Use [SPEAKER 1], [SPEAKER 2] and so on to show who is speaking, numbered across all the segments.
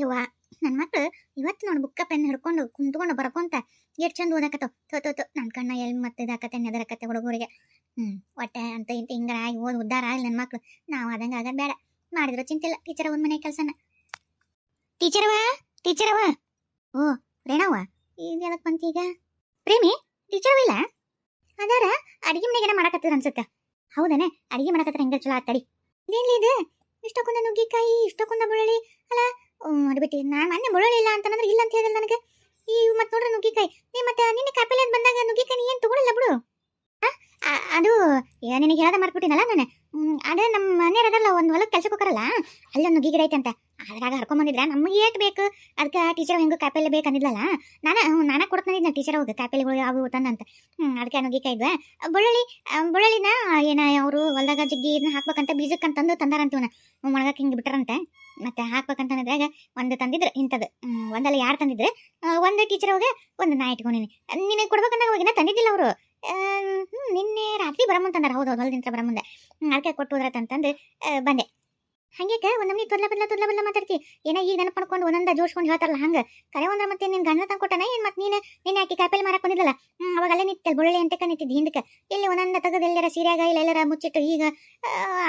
[SPEAKER 1] ಇವ ನನ್ನ ಮಕ್ಳು ಇವತ್ತು ನೋಡಿ ಬುಕ್ಕ ಪೆನ್ ಹಿಡ್ಕೊಂಡು ಕುಂತ್ಕೊಂಡು ಬರ್ಕೊಂತ ಎಷ್ಟು ಚಂದ ಓದಾಕತ್ತವ. ತೋ ನನ್ನ ಕಣ್ಣ ಎಲ್ಲಿ ಮತ್ತೆ ಇದಾಕತ್ತೆ ನೆದರಕತ್ತೆ ಹುಡುಗರಿಗೆ. ಹೊಟ್ಟೆ ಅಂತ ಇಂತ ಹಿಂಗಾರ ಆಗಿ ಓದ್ ಉದ್ದಾರ ಆಗಲಿ ನನ್ನ ಮಕ್ಳು. ನಾವು ಆದಂಗೆ ಆಗೋದು ಬೇಡ. ಮಾಡಿದ್ರು ಚಿಂತಿಲ್ಲ ಟೀಚರ್ ಒಂದು ಮನೆ ಕೆಲಸನ. ಟೀಚರವ ಓ ರೇಣವ್ವ ಇದು ಯಾವತ್ತು ಬಂತು ಈಗ? ಪ್ರೇಮಿ ಟೀಚರ್ ಇಲ್ಲ ಅದಾರ ಅಡಿಗೆ ಮನೆಗೇನ ಮಾಡಕತ್ತಿರ ಅನ್ಸುತ್ತೆ. ಹೌದನೆ ಅಡಿಗೆ ಮಾಡಕತ್ತಿರ ಹೆಂಗ ಚಲೋ ಆತಡಿ. ಇದೇನ್ಲಿ ಇದು ಇಷ್ಟಕ್ಕೊಂದ ನುಗ್ಗಿಕಾಯಿ ಇಷ್ಟಕ್ಕೊಂದ ಬೆಳ್ಳುಳ್ಳಿ ಅಲ್ಲ ಮಾಡಿಬಿಟ್ಟು ನಾನು ಮೊನ್ನೆ ಬೆಳ್ಳುಳ್ಳಿ ಇಲ್ಲ ಅಂತಂದ್ರೆ ಇಲ್ಲ ಅಂತ ಹೇಳಿದ್ರೆ ನನಗೆ. ಈ ಮತ್ತೆ ನೋಡ್ರಿ ನುಗ್ಗಿಕಾಯಿ ನೀ ಮತ್ತೆ ನಿನ್ನೆ ಕಾಪಿಲೆ ಬಂದಾಗ ನುಗ್ಗಿಕಾಯಿ ಏನು ತಗೊಳಿಲ್ಲ ಬಿಡು. ಅದು ನಿನಗೆ ಹೇಳದ ಮಾಡ್ಬಿಟ್ಟಿನಲ್ಲ ನಾನು. ಅದೇ ನಮ್ಮ ಮನೆಯವರದಲ್ಲ ಒಂದು ಹೊಲಕ್ಕೆ ಕೆಲ್ಸಕ್ಕೆ ಹೋಗರಲ್ಲ ಅಲ್ಲೊಂದು ನುಗ್ಗಿ ಗಿಡ ಐತೆ ಅಂತ ಅದ್ರಾಗ ಹರ್ಕೊಂಬಂದಿದ್ರೆ ನಮಗೆ ಏಟ್ ಬೇಕು ಅದಕ್ಕೆ ಟೀಚರ್ ಹೆಂಗು ಕಾಯಿಪಲ್ಲೆ ಬೇಕಂದಿದ್ಲಲ್ಲ. ನಾನೇ ಕೊಡ್ತಂದಿದ್ದೆ ಟೀಚರ್ ಹೋಗಿ ಕಾಯಿಪಲ್ಲೆಗಳು ಅವು ತಂದಂತ. ಅದಕ್ಕೆ ನುಗ್ಗಿಕಾಯಿ ಇದ್ವಾ ಬೆಳ್ಳುಳ್ಳಿನ ಏನ ಅವರು ಹೊಲ್ದಾಗ ಜಗ್ಗಿ ಇದನ್ನ ಹಾಕ್ಬೇಕಂತ ಬೀಜಕ್ಕಂತಂದು ತಂದಾರಂತೀವನ ಮೊಳಗಕ್ಕೆ ಹಿಂಗೆ ಬಿಟ್ಟಾರಂತೆ. ಮತ್ತೆ ಹಾಕ್ಬೇಕಂತಂದ್ರಾಗ ಒಂದು ತಂದಿದ್ರು ಇಂಥದ್ದು ಒಂದಲ್ಲ ಯಾರು ತಂದಿದ್ರೆ ಒಂದು ಟೀಚರ್ ಹೋಗಿ ಒಂದು ನಾ ಇಟ್ಕೊಂಡಿನಿ. ನಿನಗೆ ಕೊಡ್ಬೇಕಂದಾಗ ಹೋಗಿನ ತಂದಿದ್ದಿಲ್ಲ ಅವರು. ನಿನ್ನೆ ರಾತ್ರಿ ಬರಮಂತಂದಾರ. ಹೌದು ಹೊಲದಿಂದ ಬರಮುಂದೆ ಅದಕ್ಕೆ ಕೊಟ್ಟು ಹೋದ್ರತಂತಂದು ಬಂದೆ. ಹಂಗೆ ಒಂದೊಮ್ಮೆ ತೊದ್ಲ ಮಾತಾಡ್ತಿ ಏನ ಈಗ ನೆನಪು ಮಾಡ್ಕೊಂಡು ಒಂದೊಂದ ಜೋಡ್ಸ್ಕೊಂಡು ಹೇಳ್ತಾರಲ್ಲ ಹಂಗೆ ಕರೆ ಒಂದ್ರ ಮತ್ತೆ ನಿನ್ನ ಗಂಡ ತಂದು ಕೊಟ್ಟಾನ ಏನು ಮತ್ತೆ ನೀನು ಯಾಕೆ ಕಾಯಿಪಲ್ಲೆ ಮಾರಕ್ಕೆ ಬಂದಿದ್ದಲ್ಲ ಅವಾಗೆಲ್ಲ ನಿಂತಲ್ ಬೆಳ್ಳುಳ್ಳಿ ಅಂತ ನಿಂತಿದ್ದು ಹಿಂದಕ್ಕೆ ಇಲ್ಲಿ ಒಂದೊಂದ ತೆಗೆದು ಎಲ್ಲರ ಸೀರೆಯಾಗ ಇಲ್ಲ ಎಲ್ಲರ ಮುಚ್ಚಿಟ್ಟು ಈಗ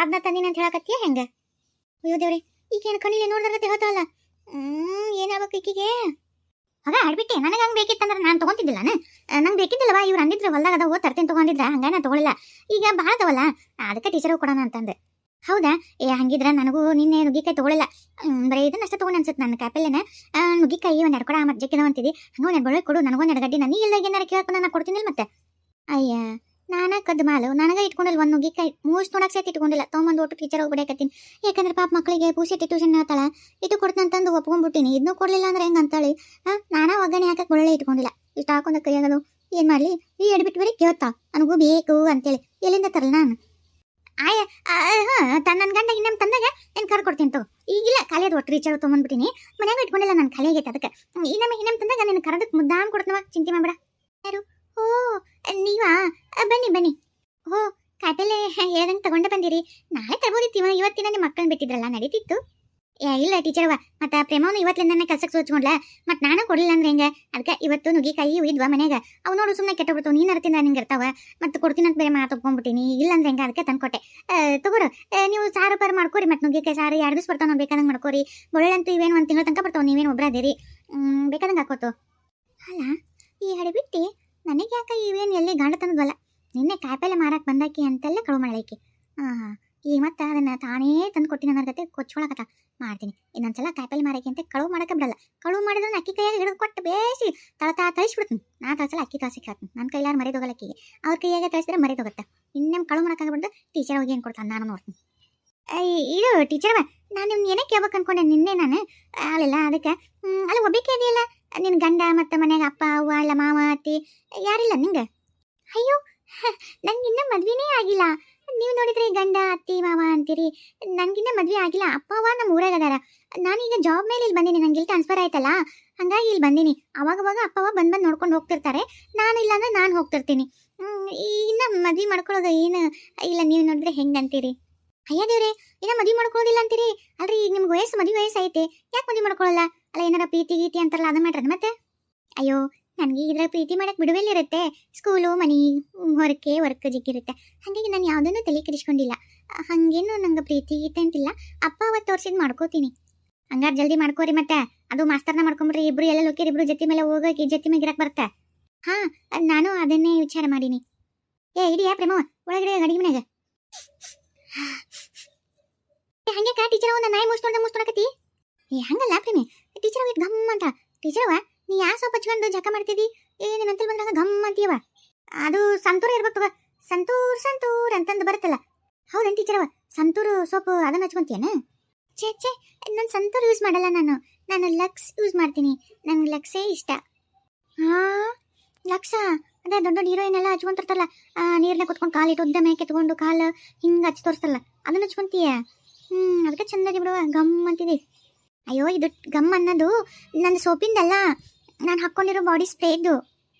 [SPEAKER 1] ಅದನ್ನ ತಂದಿನ ಅಂತ ಹೇಳಕತ್ತೀಯ ಹೆಂಗೆ? ಅಯ್ಯೋ ದೇವ್ರಿ ಈಗೇನು ಕಣ್ಣಿಲೆ ನೋಡಿದ್ರಗತ್ತೆ ಹೇಳ್ತಾವಲ್ಲ. ಏನಾಗಬೇಕು ಈಕಿಗೆ? ಅದ ಆಡ್ಬಿಟ್ಟೆ ನನಗೆ ಹಂಗೆ ಬೇಕಿತ್ತಂದ್ರೆ ನಾನು ತೊಗೊಂತಿದ್ದಿಲ್ಲ. ನಂಗೆ ಬೇಕಿದ್ದಿಲ್ಲವಾ ಇವ್ರು ಅಂದಿದ್ರು ಹೊಲ್ದಾಗ ಅದ ಹೋಗಿ ತರ್ತೇನೆ ತೊಗೊಂಡಿದ್ರ ಹಂಗ ನಾನು ತೊಗೊಳಿಲ್ಲ. ಈಗ ಭಾಳ ತವಲ್ಲ ಅದಕ್ಕೆ ಟೀಚರ್ ಕೊಡೋಣ ಅಂತಂದೆ. ಹೌದಾ ಹಂಗಿದ್ರೆ ನನಗೂ ನಿನ್ನೆ ನುಗ್ಗಿಕಾಯಿ ತೊಗೊಳಿಲ್ಲ ಬರೀ ಇದನ್ನಷ್ಟೇ ತೊಗೊಂಡು ಅನ್ಸುತ್ತೆ. ನನ್ನ ಕಾಯಿಪಲ್ಲೆನ ನುಗ್ಗಿಕಾಯಿ ಒಂದು ಎರಡು ಕೊಡ ಮತ್ತೆ ಜಕ್ಕಿದ ಅಂತಿದ್ದಿ ಹಂಗೆ ಒಂದು ಬೆಳ್ಳುಳ್ಳಿ ಕೊಡು ನನಗೊಂದು ಎರಡು ಗಡ್ಡಿ ನಾನು ಇಲ್ಲ ಏನಾರು ಕೇಳ್ಕೊಂಡು ನಾನು ಕೊಡ್ತೀನಿ ಮತ್ತೆ. ಅಯ್ಯ ನಾನ ಕದ್ದು ಮಾಲು ನನಗೆ ಇಟ್ಕೊಂಡಿಲ್ಲ ಒಂದು ನುಗ್ಗಿಕಾಯಿ ಮೂಸ್ ನೋಡಕ್ಕೆ ಸಹಿತ ಇಟ್ಕೊಂಡಿಲ್ಲ ತೊಗೊಂಬಂದು ಒಟ್ಟು ಟೀಚರ್ ಹೋಗಿ ಬಿಡಕತ್ತೀನಿ. ಯಾಕಂದ್ರೆ ಪಾಪ ಮಕ್ಕಳಿಗೆ ಪೂಸೆಟ್ಟಿ ಟ್ಯೂಷನ್ ಹೇಳ್ತಾಳ ಇದು ಕೊಡ್ತಂತಂದು ಒಪ್ಕೊಂಡ್ಬಿಟ್ಟಿನಿ. ಇದನ್ನೂ ಕೊಡಲಿಲ್ಲ ಅಂದ್ರೆ ಹೆಂಗೆ ಅಂತೇಳಿ ನಾನಾ ಒಗ್ಗರಣೆ ಹಾಕಕ್ಕೆ ಬೆಳ್ಳುಳ್ಳಿ ಇಟ್ಕೊಂಡಿಲ್ಲ. ಇಷ್ಟು ಹಾಕೊಂಡ ಕೈ ಆಗೋದು ಏನು ಮಾಡಲಿ ಈ ಎಡ್ಬಿಟ್ಟು ಬರೀ ಕೇಳ್ತಾ ನನಗೂ ಬೇಕು ಅಂತೇಳಿ ಎಲ್ಲಿಂದ ತರಲ್ಲ ನಾನು. ನನ್ನ ಗಂಡ ಇನ್ನೊಮ್ಮೆ ತಂದಾಗ ಏನು ಕರ್ಕೊಡ್ತೀನಿ ತಗೋ. ಈಗಿಲ್ಲ ಖಾಲಿ ಅದು ಒಟ್ಟು ರೀಚಾರ್ಜ್ ತೊಗೊಂಡ್ಬಿಟ್ಟಿನಿ ಮನ್ಯಾಗ ಇಟ್ಕೊಂಡಿಲ್ಲ ನಾನು ಖಾಲಿ ಆಗೈತೆ ಅದಕ್ಕೆ. ಇನ್ನೊಮ್ಮೆ ತಂದಾಗ ನಿನ್ನ ಕರೆದಕ್ಕೆ ಮುದ್ದಾಮ್ ಕೊಡ್ತೀವ ಚಿಂತೆ ಮಾಡಬೇಡ. ಯಾರು ಓ ನೀವಾ ಬನ್ನಿ ಓ ಕಾಯಿಪಲ್ಲೆ ಹೇಳ್ದಂಗೆ ತಗೊಂಡೆ ಬಂದಿರಿ. ನಾಳೆ ತಗೋದಿತ್ತೀವ ಇವತ್ತಿನ ನಿಮ್ಮ ಮಕ್ಕಳನ್ನ ಬಿಟ್ಟಿದ್ರಲ್ಲ ನಡೀತಿತ್ತು. ಇಲ್ಲ ಟೀಚರ್ವ ಮತ್ತೆ ಪ್ರೇಮವನು ಇವತ್ತಿಂದನೇ ಕೆಲಸಕ್ಕೆ ಸೋಚ್ಕೊಂಡ್ಲ ಮತ್ತೆ ನಾನು ಕೊಡಲಿಲ್ಲ ಅಂದ್ರೆ ಹೆಂಗೆ ಅದಕ್ಕೆ ಇವತ್ತು ನುಗ್ಗಿಕಾಯಿ ಇದ್ವಾ ಮನೆಯಾಗ ಅವು ನೋಡು ಸುಮ್ಮನೆ ಕೆಟ್ಟಬಿಡ್ತಾವೆ ನೀನು ಅರ್ತಿಂದ ನಿಂಗೆ ಇರ್ತಾವ ಮತ್ತೆ ಕೊಡ್ತೀನಿ ಅಂತ ಬೇರೆ ಮಾತೊಪ್ಕೊಂಡ್ಬಿಟ್ಟಿನಿ. ಇಲ್ಲ ಅಂದ್ರೆ ಹೆಂಗೆ ಅದಕ್ಕೆ ತಂದ್ಕೊಟ್ಟೆ. ತಗೋರು ನೀವು ಸಾರು ಪಾರು ಮಾಡ್ಕೋರಿ ಮತ್ತೆ ನುಗ್ಗಿಕಾಯಿ ಸಾರು 2 ದಿವಸ ಬರ್ತಾವೆ ನಾವು ಬೇಕಾದಂಗೆ ಮಾಡ್ಕೋರಿ. ಬೆಳ್ಳುಳ್ಳಂತೂ ಇವೇನು 1 ತಿಂಗಳು ತನಕ ಬರ್ತಾವೆ ನೀವೇನು ಒಬ್ಬರ ಅದೇರಿ ಬೇಕಾದಂಗೆ ಹಾಕೋತು. ಅಲ್ಲ ಈ ಹಡಿಬಿಟ್ಟು ನನಗೆ ಯಾಕೆ ಇವೇನು ಎಲ್ಲಿ ಗಂಡ ತಂದ್ವಲ್ಲ ನಿನ್ನೆ ಕಾಯಿಪಲ್ಲೆ ಮಾರಕ್ಕೆ ಬಂದಾಕಿ ಅಂತೆಲ್ಲ ಕಳು ಮಾಡಲೈಕಿ. ಈಗ ಮತ್ತೆ ಅದನ್ನು ತಾನೇ ತಂದು ಕೊಟ್ಟಿನ ನನ್ನ ಗತೆ ಕೊಚ್ಕೊಳಕತ್ತ ಮಾಡ್ತೀನಿ. ಇನ್ನೊಂದ್ಸಲ ಕಾಯಿಪಲ್ಲೆ ಮಾರಕ್ಕೆ ಅಂತ ಕಳು ಮಾಡೋಕೆ ಬಿಡಲ್ಲ. ಕಳು ಮಾಡಿದ್ರೆ ಅಕ್ಕಿ ಕೈಯಾಗ ಹಿಡಿದು ಕೊಟ್ಟು ಬೇಯಿಸಿ ತಳಿಸ್ಬಿಡ್ತೀನಿ. ನಾನು ತಳಿಸಲ್ಲ ಅಕ್ಕಿ ತಾಸಿಗೆ ಹಾಕ್ತೀನಿ. ನನ್ನ ಕೈಯಾರು ಮರಿದೋಗಲ್ಲ ಅಕ್ಕಿಗೆ ಅವ್ರ ಕೈಯಾಗ ತಳಿಸಿದ್ರೆ ಮರಿದೋಗುತ್ತೆ. ಇನ್ನೇನು ಕಳು ಮಾಡೋಕ್ಕಾಗ್ಬಿಡ್ದು ಟೀಚರ್ ಹೋಗಿ ಏನು ಕೊಡ್ತಾನೆ ನಾನು ನೋಡ್ತೀನಿ. ಇದು ಟೀಚರ್ವ ನಾನು ನಿಮ್ಗೆ ಏನೇ ಕೇಳ್ಬೇಕು ಅನ್ಕೊಂಡೆ ನಿನ್ನೆ ನಾನು ಅಲ್ಲಿಲ್ಲ ಅದಕ್ಕೆ ಅಲ್ಲ ಒಬ್ಬಕ್ಕೆ ಇದೆಯಲ್ಲ ನಿನ್ನ ಗಂಡ ಮತ್ತು ಮನ್ಯಾಗ ಅಪ್ಪ ಅವ್ವ ಇಲ್ಲ ಮಾವ ಅತ್ತಿ ಯಾರಿಲ್ಲ ನಿಂಗೆ? ಅಯ್ಯೋ ನಂಗೆ ಇನ್ನೂ ಮದ್ವೆನೇ ಆಗಿಲ್ಲ. ನೀವು ನೋಡಿದ್ರೆ ಗಂಡ ಅತ್ತಿ ಮಾವ ಅಂತೀರಿ ನನಗಿನ್ನ ಮದುವೆ ಆಗಿಲ್ಲ. ಅಪ್ಪ ಅವ್ವ ನಮ್ಮ ಊರಾಗ ಅದಾರ. ನಾನೀಗ ಜಾಬ್ ಮೇಲೆ ಇಲ್ಲಿ ಬಂದೀನಿ. ನಂಗೆ ಇಲ್ಲಿ ಟ್ರಾನ್ಸ್ಫರ್ ಆಯ್ತಲ್ಲ ಹಂಗಾಗಿ ಇಲ್ಲಿ ಬಂದೀನಿ. ಅವಾಗವಾಗ ಅಪ್ಪ ಅವ್ವ ಬಂದು ನೋಡ್ಕೊಂಡು ಹೋಗ್ತಿರ್ತಾರೆ. ನಾನು ಇಲ್ಲ ಅಂದ್ರೆ ನಾನು ಹೋಗ್ತಿರ್ತೀನಿ. ಇನ್ನು ಮದ್ವೆ ಮಾಡ್ಕೊಳ್ಳೋದು ಏನು ಇಲ್ಲ. ನೀವು ನೋಡಿದ್ರೆ ಹೆಂಗೆ ಅಂತೀರಿ? ಅಯ್ಯ ದೇವ್ರೆ ಇನ್ನ ಮದುವೆ ಮಾಡ್ಕೊಳ್ಳೋದಿಲ್ಲ ಅಂತೀರಿ ಅಲ್ರಿ. ಈಗ ನಿಮ್ಗೆ ಮದುವೆ ವಯಸ್ಸು ಐತೆ ಯಾಕೆ ಮದುವೆ ಮಾಡ್ಕೊಳ್ಳಲ್ಲ? ಅಲ್ಲ ಏನಾರ ಪ್ರೀತಿ ಗೀತಿ ಅಂತಾರಲ್ಲ ಅದನ್ನ ಮಾಡ್ರದ ಮತ್ತೆ? ಅಯ್ಯೋ ನನಗೆ ಇದ್ರ ಪ್ರೀತಿ ಮಾಡಕ್ಕೆ ಬಿಡುವೆಲ್ಲಿರುತ್ತೆ. ಸ್ಕೂಲು ಮನೆ ಹೊರಕ್ಕೆ ವರ್ಕ್ ಜಿಕ್ಕಿರುತ್ತೆ. ಹಾಗಾಗಿ ನಾನು ಯಾವುದನ್ನು ತಲೆ ಕೆಡಿಸ್ಕೊಂಡಿಲ್ಲ. ಹಾಗೇನು ನಂಗೆ ಪ್ರೀತಿ ಗೀತೆ ಅಂತಿಲ್ಲ. ಅಪ್ಪ ಅವತ್ತು ತೋರಿಸಿದ್ ಮಾಡ್ಕೋತೀನಿ. ಹಂಗಾರೆ ಜಲ್ದಿ ಮಾಡ್ಕೋರಿ ಮತ್ತೆ. ಅದು ಮಾಸ್ತರ್ನ ಮಾಡ್ಕೊಂಬಿಡ್ರಿ ಇಬ್ರು ಎಲ್ಲ ಲೋಕಿರಿ ಇಬ್ರು ಜೊತೆ ಮೇಲೆ ಹೋಗೋಕೆ ಜೊತೆ ಮೇಲೆ ಗಿರಕ್ಕೆ ಬರುತ್ತೆ. ನಾನು ಅದನ್ನೇ ವಿಚಾರ ಮಾಡೀನಿ. ಹಿಡಿಯಾ ಪ್ರೇಮ ಒಳಗಡೆ ಅಡಿಗೆ ಮನೆಯಾಗ ಹಂಗೆ ಟೀಚರ್ ಒಂದು ನಾಯಿ ಮುಸ್ಕೊಳಕತ್ತಿ. ಹಂಗಲ್ಲ ಪ್ರೇಮಿ ಟೀಚರ್ ಹೋಗಿ ಗಮ್ ಅಂತ. ಟೀಚರ್ವ ನೀ ಯಾ ಸೋಪ್ ಹಚ್ಕೊಂಡು ಜಕ ಮಾಡ್ತಿದ್ದಿ ಏನೇನಂತಲ್ಲಿ ಬಂದಾಗ ಗಮ್ ಅಂತೀವ. ಅದು ಸಂತೂರ್ ಇರ್ಬೇಕು. ಸಂತೂರ್ ಅಂತಂದು ಬರುತ್ತಲ್ಲ. ಹೌದೇನು ಟೀಚರ್ವ ಸಂತೂರು ಸೋಪು ಅದನ್ನ ಹಚ್ಕೊಂತೀಯನ? ಛೇ ನಾನು ಸಂತೂರ್ ಯೂಸ್ ಮಾಡಲ್ಲ. ನಾನು ಲಕ್ಸ್ ಯೂಸ್ ಮಾಡ್ತೀನಿ. ನಂಗೆ ಲಕ್ಸೇ ಇಷ್ಟ. ಲಕ್ಸ ಅದೇ ದೊಡ್ಡ ಹೀರೋಯಿನ್ ಎಲ್ಲ ಹಚ್ಕೊಂತಿರ್ತಾರಲ್ಲ ನೀರನ್ನ ಕುತ್ಕೊಂಡು ಕಾಲಿಟ್ಟು ಉದ್ದ ಮೇಕೆ ತಗೊಂಡು ಕಾಲು ಹಿಂಗೆ ಹಚ್ಚಿ ತೋರಿಸ್ತಾರಲ್ಲ ಅದನ್ನ ಹಚ್ಕೊಂತೀಯ. ಅದಕ್ಕೆ ಚಂದಾಗಿ ಬಿಡುವ ಗಮ್ ಅಂತಿದೆ. ಅಯ್ಯೋ ಇದು ಗಮ್ ಅನ್ನೋದು ನನ್ನ ಸೋಪಿಂದಲ್ಲ ನಾನು ಹಾಕ್ಕೊಂಡಿರೋ ಬಾಡಿ ಸ್ಪ್ರೇ ಇದ್ದು.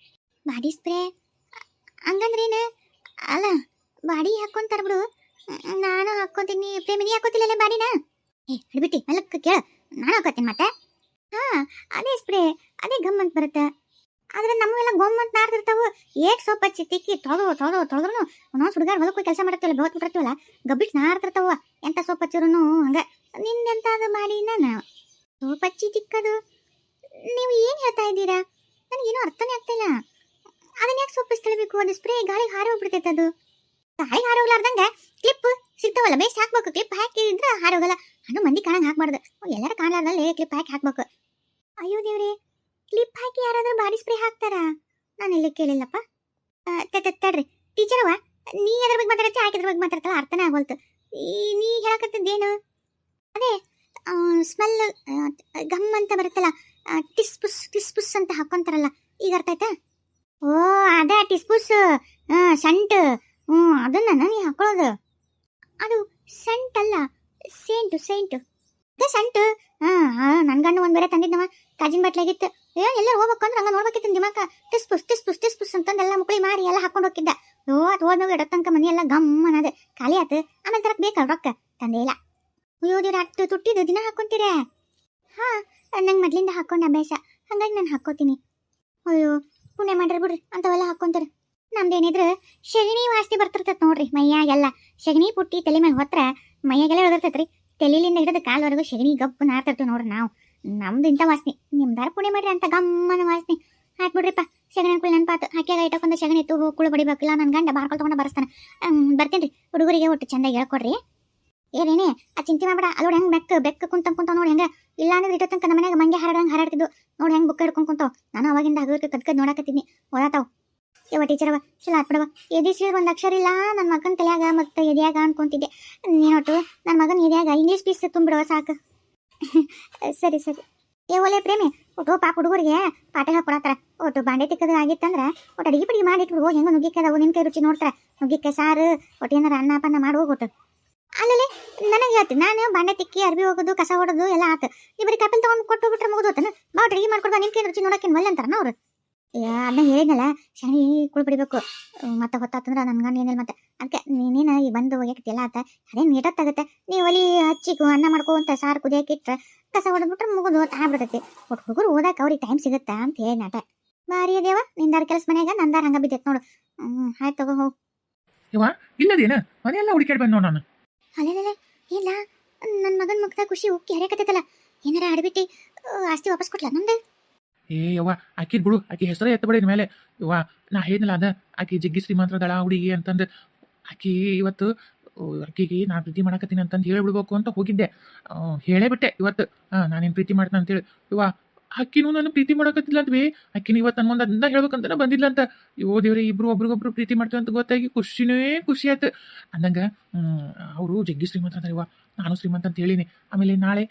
[SPEAKER 1] ಬಾಡಿ ಸ್ಪ್ರೇ ಹಂಗಂದ್ರೇನು? ಅಲ್ಲ ಬಾಡಿ ಹಾಕ್ಕೊಂತಾರ ಬಿಡು. ನಾನು ಹಾಕ್ಕೊಂತೀನಿ ಪ್ರೇಮಿನಿ ಹಾಕೋತಿಲ್ಲ ಬಾಡಿನ. ಹಿಡ್ಬಿಟ್ಟು ಮಲಕ್ಕೆ ಕೇಳ ನಾನು ಹಾಕೋತೀನಿ ಮತ್ತೆ. ಅದೇ ಸ್ಪ್ರೇ ಅದೇ ಗಮ್ ಅಂತ ಬರುತ್ತೆ. ಆದ್ರೆ ನಮಗೆಲ್ಲ ಗೊಮ್ಮ ಅಂತ ನಾಡ್ತಿರ್ತಾವು. ಏಟ್ ಸೋಪ್ ಹಚ್ಚಿ ತಿಕ್ಕಿ ತೊಳೆದ್ರು ಒಂದೊಂದು ಹುಡುಗಾರ ಹೊಲಕ್ಕೆ ಕೆಲಸ ಮಾಡತ್ತೀವಲ್ಲ ಬೆವತ್ ಬಿಟ್ಟಿರ್ತೀವಲ್ಲ ಗಬ್ಬಿಟ್ಟು ನಾಡ್ತಿರ್ತಾವ. ಎಂತ ಸೋಪ್ ಹಚ್ಚಿರೂ ಹಂಗ ನಿಂದೆಂತ ಅದು ಮಾಡಿ ನಾನು ಸೋಪ್ ಹಚ್ಚಿ ತಿಕ್ಕದು. ನೀವು ಏನು ಹೇಳ್ತಾ ಇದ್ದೀರಾ? ನನಗೇನು ಅರ್ಥನೇ ಆಗ್ತಾ ಇಲ್ಲ. ಅದನ್ನ ಯಾಕೆ ಸೋಪ್ ಹಚ್ಕೊಳ್ಬೇಕು? ಅದು ಸ್ಪ್ರೇ ಗಾಳಿಗೆ ಹಾರಿ ಹೋಗ್ಬಿಡ್ತೈತೆ. ಅದು ಗಾಳಿಗೆ ಹಾರಿ ಹೋಗ್ಲಾರ್ದಂಗೆ ಕ್ಲಿಪ್ ಸಿಗ್ತಾವಲ್ಲ ಬೇಸ್ ಹಾಕ್ಬೇಕು. ಕ್ಲಿಪ್ ಹಾಕಿದ್ರೆ ಹಾರಿ ಹೋಗಲ್ಲ. ಅದು ಮಂದಿ ಕಾಣಂಗೆ ಹಾಕ್ಬಾರ್ದು. ಎಲ್ಲರೂ ಕಾಣಲಾರ್ದಲ್ಲಿ ಕ್ಲಿಪ್ ಹಾಕ್ಬೇಕು. ಅಯ್ಯೋ ದೇವ್ರಿ, ಕ್ಲಿಪ್ ಹಾಕಿ ಯಾರಾದ್ರೂ ಬಾಡಿ ಸ್ಪ್ರೇ ಹಾಕ್ತಾರಾ? ನಾನು ಇಲ್ಲಿ ಕೇಳಿಲ್ಲಪ್ಪ. ತಡ್ರಿ ಟೀಚರವ, ನೀ ಎದ್ರ ಬಗ್ಗೆ ಮಾತಾಡತ್ತಿ ಆಕಿದ್ರ ಬಗ್ಗೆ ಮಾತಾಡ್ತಲ್ಲ ಅರ್ಥನೇ ಆಗೋಲ್ತು. ನೀ ಹೇಳಕತ್ತಿದ್ದೇನು? ಅದೇ ಸ್ಮೆಲ್ ಗಮ್ ಅಂತ ಬರುತ್ತಲ್ಲ, ಟಿಸ್ಪುಸ್ ಅಂತ ಹಾಕೊಂತಾರಲ್ಲ, ಈಗ ಅರ್ಥ ಆಯ್ತಾ? ಓ ಅದೇ ಟಿಸ್ಪುಸ್ ಸಂಟ್. ಅದನ್ನ ನೀ ಹಾಕೊಳ್ಳೋದು. ಅದು ಸಂಟ್ ಅಲ್ಲ, ಸೇಂಟು. ಅದೇ ಸಂಟು. ನನ್ನ ಗಂಡು ಒಂದು ಬೇರೆ ತಂದಿದ್ದವ, ಕಾಜಿನ ಬಟ್ಲಾಗಿತ್ತು. ಎಲ್ಲರೂ ಹೋಗ್ಬೇಕು ಅಂದ್ರೆ ಹಂಗ ನೋಡ್ಬೇಕಿತ್ತು ದಿಮಾಕ. ಟಿಸ್ಪುಸ್ ಅಂತಂದೆಲ್ಲ ಮುಕ್ಳಿ ಮಾಡಿ ಎಲ್ಲ ಹಾಕೊಂಡು ಹೋಗಿದ್ದ. ಅದು ಹೋದ್ಮೇಲೆ ಇಡೋ ತನಕ ಮನಿ ಎಲ್ಲ ಗಮ್ ಅನ್ನೋದು ಖಾಲಿ ಆತು. ಆಮೇಲೆ ತರಕ್ ಬೇಕಲ್ಲ ರೊಕ್ಕ, ತಂದೆ ಇಲ್ಲ. ಅಯ್ಯೋದಿರ ಅಟ್ಟು ತುಟ್ಟಿದ್ದು ದಿನ ಹಾಕೊಂತೀರ? ಹಾ, ನಂಗೆ ಮೊದ್ಲಿಂದ ಹಾಕೊಂಡು ಅಭ್ಯಾಸ, ಹಂಗಾಗಿ ನಾನು ಹಾಕೋತೀನಿ. ಅಯ್ಯೋ ಪುಣ್ಯ ಮಾಡ್ರಿ ಬಿಡ್ರಿ, ಅಂತವೆಲ್ಲ ಹಾಕೊಂತಾರೆ. ನಮ್ದೇನಿದ್ರು ಶಗಣಿ ವಾಸನೆ ಬರ್ತಿರ್ತೈತೆ ನೋಡ್ರಿ ಮೈಯಾಗೆಲ್ಲ. ಶಗಣಿ ಪುಟ್ಟಿ ತಲೆ ಮೇಲೆ ಹೊತ್ರ ಮೈಯಾಗೆಲ್ಲ ಇಳಿದಿರ್ತೈತ್ರಿ. ತಲೆಲಿಂದ ಹಿಡಿದು ಕಾಲ್ವರೆಗೂ ಶಗಣಿ ಗಪ್ಪು ನಾಡ್ತಿರ್ತೀವಿ ನೋಡ್ರಿ ನಾವು. ನಮ್ದು ಇಂಥ ವಾಸನೆ. ನಿಮ್ದಾರ ಪುಣ್ಯ ಮಾಡ್ರಿ ಅಂತ ಗಮ್ಮನ ವಾಸನೆ. ಹಾಕ್ಬಿಡ್ರಿಪ್ಪ ಶಗಣಿ ಕುಳಿ ನೆನಪಾತು. ಹಾಕ್ಯಾಗ ಇಟ್ಟಕೊಂಡ ಶಗಣಿ ಎತ್ತು ಕುಳು ಬಡಿಬೇಕಿಲ್ಲ. ನನ್ನ ಗಂಡ ಬಾರ್ಕೊಳ್ ತೊಗೊಂಡು ಬರ್ಸ್ತಾನೆ. ಬರ್ತೀನಿ ರೀ. ಹುಡುಗರಿಗೆ ಒಟ್ಟು ಚಂದಾಗಿ ಹೇಳ್ಕೊಡ್ರಿ. ಏನೇನೆ ಆ ಚಿಂತೆ ಮಾಡ್ಬೇಡ. ಅಲ್ಲೋಡಿ ಹೆಂಗೆ ಬೆಕ್ಕ ಕುಂತ ನೋಡಿ ಹೆಂಗೆ. ಇಲ್ಲ ಅಂದ್ರೆ ಇಟ್ಟೋ ತನಕ ನಮ್ಮ ಮನ್ಯಾಗ ಮಂಗೆ ಹಾರಾಡ್ತಿದ್ದು ನೋಡಿ ಹೆಂಗೆ ಬುಕ್ಕ ಹಿಡ್ಕೊಂಡು ಕುಂತಾವ್. ನಾನು ಅವಾಗಿಂದ ಹಗರ್ಕ ಕದ್ಕದ್ ನೋಡಕತ್ತಿದ್ನಿ. ಓದಾತಾವ್. ಯವ್ವ ಟೀಚರವ ಚಲೋ ಆತ್ಬಿಡವ. ಎದಿಸಿ ಒಂದು ಅಕ್ಷರ ಇಲ್ಲ ನನ್ನ ಮಗನ ತಲೆಯಾಗ ಮತ್ತು ಎದೆಯಾಗ ಅನ್ಕೊಂತಿದ್ದೆ. ನೀನೊಟ್ಟು ನನ್ನ ಮಗನ ಎದೆಯಾಗ ಇಂಗ್ಲೀಷ್ ಪೀಸ್ ತುಂಬಿಡುವ ಸಾಕು. ಸರಿ. ಒಲೆ ಪ್ರೇಮಿ ಒಟ್ಟು ಪಾಪ ಹುಡುಗರಿಗೆ ಪಾಠ ಹಾಕೊಳತ್ತಾರ. ಒಟ್ಟು ಬಾಂಡೆ ತಿಕ್ಕದು ಆಗಿತ್ತಂದ್ರೆ ಒಟ್ಟು ಅಡಿಗೆ ಪಡಿಗೆ ಮಾಡಿಟ್ಬಿಡು. ಹೆಂಗೆ ನುಗ್ಗಿಕ್ಕದವು ನಿನ್ನ ಕೈ ರುಚಿ ನೋಡ್ತಾರೆ. ನುಗ್ಗಿಕ್ಕೆ ಸಾರು ಒಟ್ಟು ಏನಾರ ಅನ್ನ ಪನ್ನ ಮಾಡಿ ಹೋಗ್ಬಿಟ್ಟು. ಅಲ್ಲಲ್ಲಿ ನನಗೆ ಹೇಳ್ತೀನಿ, ನಾನು ಬಾಂಡೆ ತಿಕ್ಕಿ ಅರ್ಬಿ ಹೋಗೋದು ಕಸ ಹೊಡೋದು ಎಲ್ಲ ಆತು. ನೀವು ಬರೀ ಕಪಲ್ ತೊಗೊಂಡು ಕೊಟ್ಟು ಬಿಟ್ರೆ ಮುಗಿದೋತನ. ಬಾ ಒಟ್ಟು ಅಡಿಗೆ ಮಾಡ್ಕೊಡ್ಬಾ. ನಿನ್ನ ಕೈ ರುಚಿ ನೋಡೋಕೆ ಒಳ್ಳೆ ಅಂತಾರನ ಅವ್ರು. ಅದನ್ನ ಹೇಳಿದ್ನಲ್ಲ ಶನಿ ಕುಳು ಬಿಡಬೇಕು. ಮತ್ತೆ ಹೊತ್ತಾತಂದ್ರೆ ನನ್ನ ಗಂಡ ಏನಿಲ್ಲ. ಮತ್ತೆ ಅದಕ್ಕೆ ನೀನೇನು ಈ ಬಂದು ಒಯ್ಯಕ್ಕೆ ಎಲ್ಲ ಆತ. ಅದೇನು ನೀಟಾಗುತ್ತೆ. ನೀವು ಒಲಿ ಹಚ್ಚಿ ಅನ್ನ ಮಾಡ್ಕೊಂತ ಸಾರು ಕುದಿಯಕ್ಕೆ ಇಟ್ಟರೆ ಕಸ ಹೊಡೆದ್ಬಿಟ್ರೆ ಮುಗಿದು ಆಗ್ಬಿಡ್ತೈತಿ. ಒಟ್ಟು ಹುಡುಗರು ಓದಕ್ಕೆ ಅವ್ರಿಗೆ ಟೈಮ್ ಸಿಗುತ್ತಾ ಅಂತ ಹೇಳಿ ನಾಟ ಬಾರಿ ಅದೇವ. ನಿಂದಾರ ಕೆಲಸ ಮನೆಯಾಗ ನಂದಾರ ಹಂಗ ಬಿದ್ದೈತೆ ನೋಡು. ಆಯ್ತು ತಗೋ ಹೋಗು.
[SPEAKER 2] ಇವ ಇಲ್ಲದೇನ ಮನೆಯೆಲ್ಲ ಹುಡುಕಾಡಿ ಬಂದು ನಾನು.
[SPEAKER 1] ಅಲ್ಲೇ ಇಲ್ಲ, ನನ್ನ ಮಗನ ಮುಗ್ದ ಖುಷಿ ಉಕ್ಕಿ ಹರಿಯಕತ್ತೈತಲ್ಲ. ಏನಾರ ಆಡ್ಬಿಟ್ಟು ಆಸ್ತಿ ವಾಪಸ್ ಕೊಟ್ಲ ನಮ್ದು?
[SPEAKER 2] ಯವ್ವ ಆಕಿದ್ ಬಿಡು, ಆಕಿ ಹೆಸರೇ ಎತ್ತಬೇಡಿ ಮೇಲೆ. ಯವ್ವ ನಾ ಹೇಳಿದ್ನಲ್ಲ ಅದ ಆಕಿ ಜಗ್ಗಿ ಶ್ರೀಮಂತರದಳ ಹುಡುಗಿ ಅಂತಂದು. ಆಕಿ ಇವತ್ತು ಆಕಿಗೆ ನಾ ಪ್ರೀತಿ ಮಾಡಕತ್ತೀನಿ ಅಂತಂದು ಹೇಳ್ಬಿಡ್ಬೇಕು ಅಂತ ಹೋಗಿದ್ದೆ. ಹೇಳೇ ಬಿಟ್ಟೆ ಇವತ್ತು ನಾನೇನು ಪ್ರೀತಿ ಮಾಡ್ತೀನಿ ಅಂತೇಳಿ. ಯವ್ವ ಆಕಿನೂ ನಾನು ಪ್ರೀತಿ ಮಾಡಕತ್ತಿಲ್ಲ ಅಂತವೇ. ಆಕಿನ ಇವತ್ತು ನನ್ನ ಮುಂದೆ ಅದನ್ನ ಹೇಳ್ಬೇಕಂತ ಬಂದಿಲ್ಲ ಅಂತ. ಯೋ ದೇವ್ರೆ, ಇಬ್ರು ಒಬ್ರಿಗೊಬ್ರು ಪ್ರೀತಿ ಮಾಡ್ತೀವಿ ಅಂತ ಗೊತ್ತಾಗಿ ಖುಷಿ ಆಯ್ತು. ಅಂದಂಗೆ ಅವರು ಜಗ್ಗಿ ಶ್ರೀಮಂತ ಇವ, ನಾನು ಶ್ರೀಮಂತ ಅಂತ ಹೇಳಿನಿ. ಆಮೇಲೆ ನಾಳೆ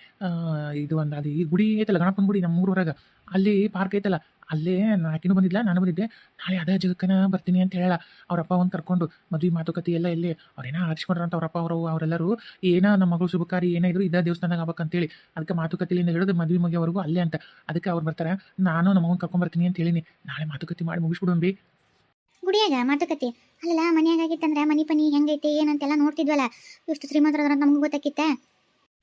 [SPEAKER 2] ಇದು ಒಂದು ಅದು ಈ ಗುಡಿ ಐತಲ್ಲ, ಗಣಪನ ಗುಡಿ ನಮ್ಮ ಊರೊಳಗೆ, ಅಲ್ಲಿ ಪಾರ್ಕ್ ಐತಲ್ಲ, ಅಲ್ಲೇ ಆಕಿನೂ ಬಂದಿಲ್ಲ ನಾನು ಬಂದಿದ್ದೆ. ನಾಳೆ ಅದೇ ಜಗಕ್ಕನ ಬರ್ತೀನಿ ಅಂತ ಹೇಳ. ಅವರಪ್ಪ ಒಂದು ಕರ್ಕೊಂಡು ಮದುವೆ ಮಾತುಕತೆ ಎಲ್ಲ ಇಲ್ಲಿ ಅವ್ರೇನೋ ಆರಿಸ್ಕೊಂಡ್ರಂತ ಅವರಪ್ಪ ಅವರೆಲ್ಲರೂ ಏನೋ ನಮ್ಮ ಮಗಳು ಶುಭಕಾರಿ ಏನೇ ಇದ್ರು ಇದೇ ದೇವಸ್ಥಾನದಾಗ ಆಗ್ಬೇಕಂತೇಳಿ. ಅದಕ್ಕೆ ಮಾತುಕತೆಯಿಂದ ಹಿಡಿದು ಮದುವೆ ಮುಗಿಯವರೆಗೂ ಅಲ್ಲೇ ಅಂತ. ಅದಕ್ಕೆ ಅವ್ರು ಬರ್ತಾರೆ, ನಾನು ನಮ್ಮ ಮಗನ ಕರ್ಕೊಂಡ್ಬರ್ತೀನಿ ಅಂತ ಹೇಳಿನಿ. ನಾಳೆ ಮಾತುಕತೆ ಮಾಡಿ ಮುಗಿಸ್ಬಿಡೋಣ ಬಿ.
[SPEAKER 1] ಗುಡಿಯಾಗ ಮಾತುಕತೆ ಅಲ್ಲ, ಮನ್ಯಾಗ ಆಗಿತ್ತಂದ್ರೆ ಮನಿ ಪನಿ ಹೆಂಗೈತಿ ಏನಂತೆಲ್ಲ ನೋಡ್ತಿದ್ವಲ್ಲ. ಎಷ್ಟು ಶ್ರೀಮಂತರ ನಮಗೂ ಗೊತ್ತಾಕಿತ್ತ.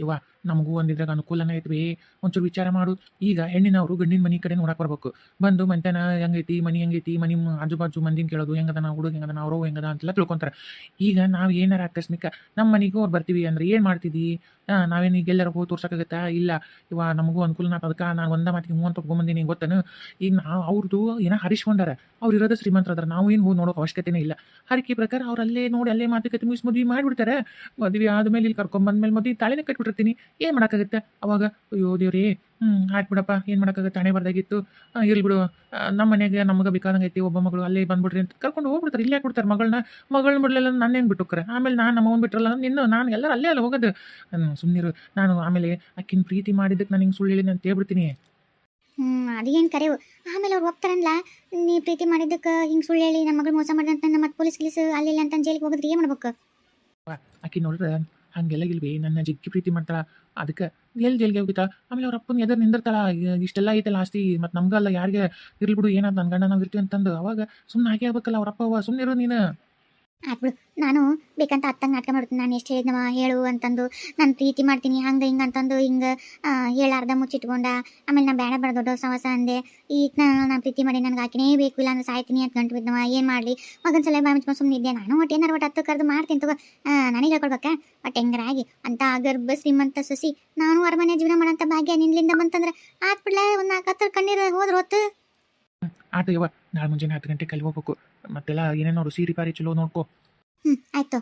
[SPEAKER 2] ಇವ ನಮಗೂ ಒಂದಿದ್ರಾಗ ಅನುಕೂಲನೇ ಐತ್ವಿ. ಒಂಚೂರು ವಿಚಾರ ಮಾಡು. ಈಗ ಹೆಣ್ಣಿನವರು ಗಂಡಿನ ಮನೆ ಕಡೆ ನೋಡಕ್ಕೆ ಬರ್ಬೇಕು. ಬಂದು ಮಂತನ ಹೆಂಗೈತಿ ಮನಿ ಆಜು ಬಾಜು ಮಂದಿನ ಕೇಳೋದು, ಹೆಂಗದನ ಹುಡುಗ ಹೆಂಗದನ ಅವರು ಹೆಂಗದ ಅಂತೆಲ್ಲ ತಿಳ್ಕೊಂತಾರೆ. ಈಗ ನಾವು ಏನಾರ ಆಕಸ್ಮಿಕ ನಮ್ಮ ಮನೆಗೂ ಅವ್ರು ಬರ್ತೀವಿ ಅಂದ್ರೆ ಏನು ಮಾಡ್ತಿದ್ದಿ? ನಾವೇನು ಈಗ ಎಲ್ಲರೂ ಹೋಗಿ ತೋರ್ಸಕ್ಕಾಗತ್ತಾ? ಇಲ್ಲ. ಇವ ನಮಗೂ ಅನುಕೂಲನ ಅದಕ್ಕೆ ನಾನು ಒಂದ ಮಾತಿಗೆ ಅಂತ ತೊಗೊಂಬಂದಿನಿ ಗೊತ್ತನು. ಈಗ ನಾವು ಅವ್ರದ್ದು ಏನೋ ಹರಿಸ್ಕೊಂಡಾರ. ಅವ್ರು ಇರೋದು ಶ್ರೀಮಂತರ ಅದಾರ. ನಾವು ಏನು ಹೋಗಿ ನೋಡೋಕೆ ಅವಶ್ಯಕತೆನೇ ಇಲ್ಲ. ಹರಕೆ ಪ್ರಕಾರ ಅವ್ರು ಅಲ್ಲೇ ನೋಡಿ ಅಲ್ಲೇ ಮಾತುಕತೆ ಮುಗಿಸಿ ಮದುವೆ ಮಾಡಿಬಿಡ್ತಾರೆ. ಮದುವೆ ಆದಮೇಲೆ ಇಲ್ಲಿ ಕರ್ಕೊಂಬಂದ್ಮೇಲೆ ಮದುವೆ ತಾಳಿನ ಕಟ್ಬಿಟ್ಟಿರ್ತೀನಿ. ಏನು ಮಾಡೋಕ್ಕಾಗುತ್ತೆ ಅವಾಗ? ಅಯ್ಯೋ ದೇವ್ರಿ, ಆಯ್ತು ಏನು ಮಾಡೋಕ್ಕಾಗತ್ತೆ, ಹಣೆ ಬರ್ದಾಗಿತ್ತು. ಇರ್ಲಿ ಬಿಡು, ನಮ್ಮ ಮನೆಗೆ ನಮಗೆ ಬೇಕಾದಂಗೆ ಐತಿ, ಒಬ್ಬ ಮಗಳು ಅಲ್ಲೇ ಬಂದ್ಬಿಡ್ರಿ ಅಂತ ಕರ್ಕೊಂಡು ಹೋಗ್ಬಿಡ್ತಾರೆ. ಇಲ್ಲೇ ಕೊಡ್ತಾರೆ ಮಗಳನ್ನ ಬಿಡಲಿಲ್ಲ ನಾನೇನು ಬಿಟ್ಟುಕ್ರೆ. ಆಮೇಲೆ ನಾನು ನಮ್ಮವನ್ನ ಬಿಟ್ಟರಲ್ಲ ನಾನು ಎಲ್ಲರೂ ಅಲ್ಲೇ ಅಲ್ಲ ಹೋಗೋದು. ಸುಮ್ಮನಿರು. ನಾನು ಆಮೇಲೆ ಆಕಿನ ಪ್ರೀತಿ ಮಾಡಿದ್ದಕ್ಕೆ ನಾನು ಹಿಂಗೆ ಸುಳ್ಳು ಹೇಳಿನಿ ಅಂತ ಹೇಳ್ಬಿಡ್ತೀನಿ.
[SPEAKER 1] ಅದೇನು ಕರೆವು. ಆಮೇಲೆ ಅವ್ರು ಹೋಗ್ತಾರಲ್ಲ, ನೀ ಪ್ರೀತಿ ಮಾಡಿದ್ದಕ್ಕೆ ಹಿಂಗೆ ಸುಳ್ಳು ಹೇಳಿ ನಮ್ಮ ಮಗಳು ಮೋಸ ಮಾಡಿದಂತ ಮತ್ತೆ ಪೊಲೀಸ್ ಅಲ್ಲಿ ಅಂತ ಜೈಲಿಗೆ ಹೋಗಿದ್ರೆ ಏನು ಮಾಡ್ಬೇಕು?
[SPEAKER 2] ಆಕಿ ನೋಡಿದ್ರೆ ಹಂಗೆಲ್ಲ ಇಲ್ವಿ, ನನ್ನ ಜಗ್ಗಿ ಪ್ರೀತಿ ಮಾಡ್ತಾಳ. ಅದಕ್ಕೆ ಎಲ್ಲಿ ಜೈಲಿಗೆ ಹೋಗಿತಾ. ಆಮೇಲೆ ಅವ್ರ ಅಪ್ಪನ ಎದುರು ನಿಂದಿರ್ತಾಳ. ಇಷ್ಟೆಲ್ಲ ಐತಲ್ಲ ಆಸ್ತಿ, ಮತ್ತು ನಮ್ಗಲ್ಲ ಯಾರಿಗೆ ಇರ್ಲಿ ಬಿಡು, ಏನಾದ್ರು ನನ್ನ ಗಂಡ ನಾವು ಇರ್ತೀವಿ ಅಂತಂದು. ಅವಾಗ ಸುಮ್ಮನೆ ಹಾಕಿ ಆಗ್ಬೇಕಲ್ಲ ಅವ್ರಪ್ಪ. ಸುಮ್ಮನೆ ಇರು ನೀನು.
[SPEAKER 1] ಆತ್ಬಿಡು. ನಾನು ಬೇಕಂತ ಅತ್ತಂಗೆ ನಾಟಕ ಮಾಡ್ತೀನಿ. ನಾನು ಎಷ್ಟು ಹೇಳಿದ್ನವ ಹೇಳು ಅಂತಂದು, ನಾನು ಪ್ರೀತಿ ಮಾಡ್ತೀನಿ ಹಂಗೆ ಹಿಂಗೆ ಅಂತಂದು ಹಿಂಗೆ ಹೇಳಾರ್ದ ಮುಚ್ಚಿಟ್ಕೊಂಡ. ಆಮೇಲೆ ನಾ ಬೇಡ ಬೇಡ ದೊಡ್ಡ ಸಹವಾಸ ಅಂದೆ. ಈಗ ನಾನು ಪ್ರೀತಿ ಮಾಡಿ ನನಗೆ ಆಕಿನೇ ಬೇಕು, ಇಲ್ಲ ಅಂದ್ರೆ ಸಾಯ್ತೀನಿ ಅಂತ ಗಂಟು ಬಿದ್ದವ. ಏನು ಮಾಡಲಿ ಮಗನ ಸಲ ಬಾಯಿ ಮುಚ್ಕೊಂಡು ಸುಮ್ಮನೆ ಇದ್ದೆ. ನಾನು ಒಟ್ಟು ಏನಾರು ಒಟ್ಟು ಹತ್ತು ಕರೆದು ಮಾಡ್ತೀನಿ ತಗೋ. ನನಗೆ ಹೇಳ್ಕೊಡ್ಬೇಕಾ ಒಟ್ಟು ಹೆಂಗರಾಗಿ ಅಂತ ಗರ್ಭ ಶ್ರೀಮಂತ ಸೊಸಿ ನಾನು ಅರಮನೆ ಜೀವನ ಮಾಡೋಂಥ ಭಾಗ್ಯ ನಿನ್ನಿಂದ ಬಂತಂದ್ರೆ ಆತ್ಬಿಡ್ಲೆ. ಒಂದು 4 ಕಣ್ಣೀರು ಹೋದ್ರೆ ಹೊತ್ತು.
[SPEAKER 2] ಆತ ಯವ್ವ, ನಾಳೆ ಮುಂಜಾನೆ 10 ಗಂಟೆಗೆ ಅಲ್ಲಿ ಹೋಗ್ಬೇಕು. ಮತ್ತೆಲ್ಲ ಏನೇನು ನೋಡು, ಸೀರೆ ಪಾರಿ ಚಲೋ ನೋಡ್ಕೊ.
[SPEAKER 1] ಆಯ್ತು.